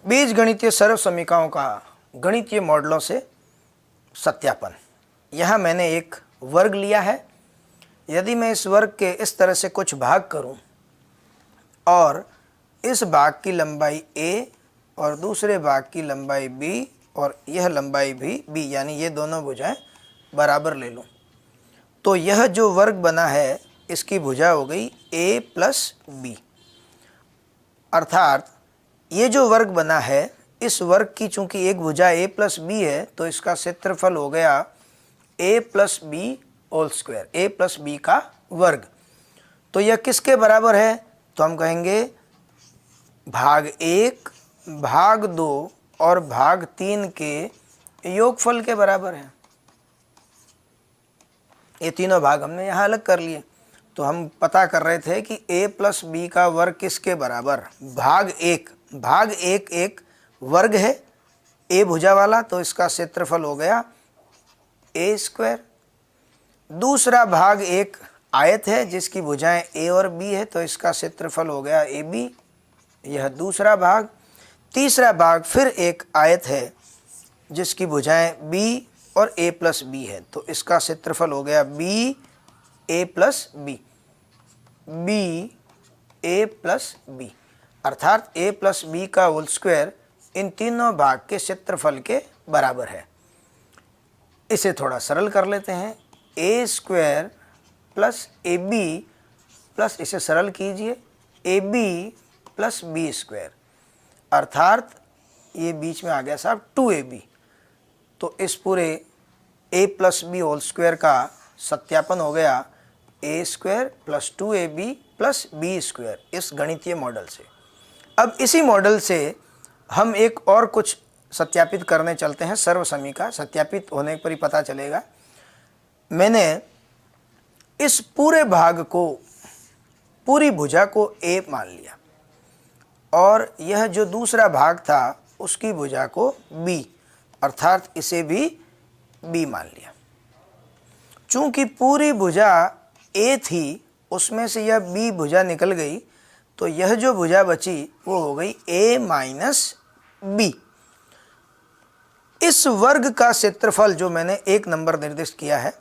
बीजगणितीय सर्व समीकरणों का गणितीय मॉडलों से सत्यापन। यहाँ मैंने एक वर्ग लिया है। यदि मैं इस वर्ग के इस तरह से कुछ भाग करूं और इस भाग की लंबाई a और दूसरे भाग की लंबाई b और यह लंबाई भी b, यानी ये दोनों भुजाएं बराबर ले लूं, तो यह जो वर्ग बना है इसकी भुजा हो गई a प्लस बी। अर्थात ये जो वर्ग बना है, इस वर्ग की चूंकि एक भुजा a प्लस बी है तो इसका क्षेत्रफल हो गया a plus B whole square, a plus B का वर्ग। तो यह किसके बराबर है? तो हम कहेंगे भाग 1, भाग 2 और भाग 3 के योगफल के बराबर है। ये तीनों भाग हमने यहाँ अलग कर लिए। तो हम पता कर रहे थे कि a प्लस बी का वर्ग किसके बराबर? भाग 1 एक वर्ग है a भुजा वाला, तो इसका क्षेत्रफल हो गया a स्क्वायर। दूसरा भाग एक आयत है जिसकी भुजाएं a और b है, तो इसका क्षेत्रफल हो गया ab, यह दूसरा भाग। तीसरा भाग फिर एक आयत है जिसकी भुजाएं b और a प्लस बी है, तो इसका क्षेत्रफल हो गया b a plus B, b a plus B. अर्थात a प्लस बी का होल स्क्वायर इन तीनों भाग के क्षेत्रफल के बराबर है। इसे थोड़ा सरल कर लेते हैं। a square plus A B plus, इसे सरल कीजिए, A B plus B square, अर्थात ये बीच में आ गया साहब 2ab। तो इस पूरे a plus B whole square का सत्यापन हो गया a square plus 2ab plus B square, इस गणितीय मॉडल से। अब इसी मॉडल से हम एक और कुछ सत्यापित करने चलते हैं। सर्व समीकरण सत्यापित होने पर ही पता चलेगा। मैंने इस पूरे भाग को, पूरी भुजा को a मान लिया और यह जो दूसरा भाग था उसकी भुजा को b, अर्थात इसे भी b मान लिया। चूंकि पूरी भुजा a थी, उसमें से यह b भुजा निकल गई, तो यह जो भुजा बची वो हो गई a माइनस बी। इस वर्ग का क्षेत्रफल जो मैंने एक नंबर निर्दिष्ट किया है,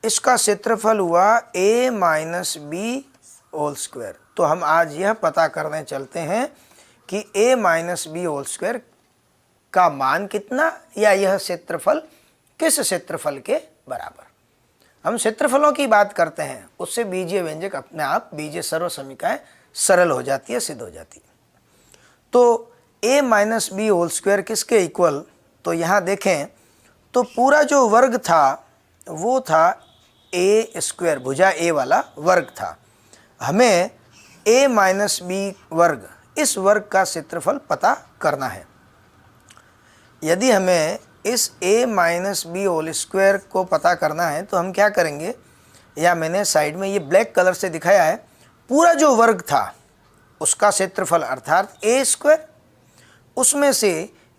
इसका क्षेत्रफल हुआ a minus B whole square. तो हम आज यह पता करने चलते हैं कि a minus B whole square का मान कितना, या यह क्षेत्रफल किस क्षेत्रफल के बराबर। हम क्षेत्रफलों की बात करते हैं, उससे बीजीय व्यंजक अपने आप, बीजीय सर्व समीकरण सरल हो जाती है, सिद्ध हो जाती है। तो a minus B whole square किसके इक्वल? तो यहाँ देखें तो पूरा जो वर्ग था वो था a स्क्वायर, भुजा a वाला वर्ग था। हमें a माइनस बी वर्ग, इस वर्ग का क्षेत्रफल पता करना है। यदि हमें इस a minus B whole square को पता करना है तो हम क्या करेंगे, या मैंने साइड में ये ब्लैक कलर से दिखाया है, पूरा जो वर्ग था उसका क्षेत्रफल अर्थात a स्क्वायर, उसमें से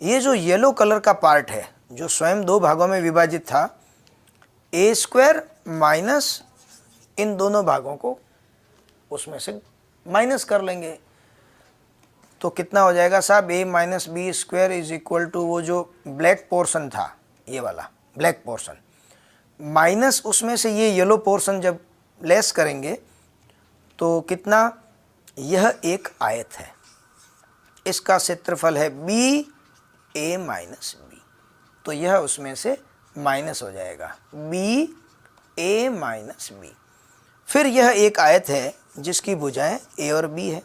ये जो येलो कलर का पार्ट है जो स्वयं दो भागों में विभाजित था, a स्क्वायर माइनस इन दोनों भागों को उसमें से माइनस कर लेंगे। तो कितना हो जाएगा साहब? a minus B square is equal to वो जो ब्लैक पोर्शन था, ये वाला ब्लैक पोर्शन, माइनस उसमें से ये येलो पोर्शन जब लेस करेंगे तो कितना? यह एक आयत है, इसका क्षेत्रफल है b a माइनस बी, तो यह उसमें से माइनस हो जाएगा b a माइनस बी। फिर यह एक आयत है जिसकी भुजाएं a और b है,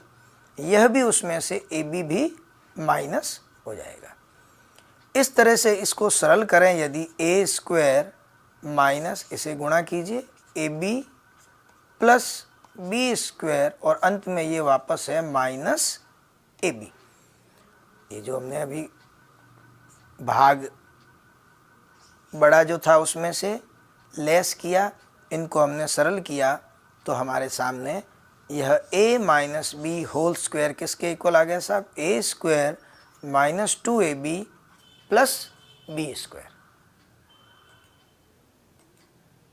यह भी उसमें से ab भी माइनस हो जाएगा। इस तरह से इसको सरल करें, यदि a स्क्वायर माइनस, इसे गुणा कीजिए ab प्लस बी स्क्वायर, और अंत में ये वापस है माइनस ab। ये जो हमने अभी भाग बड़ा जो था उसमें से लेस किया, इनको हमने सरल किया, तो हमारे सामने यह a minus B whole square किसके इक्वल आ गया साहब? a square minus 2ab plus B square.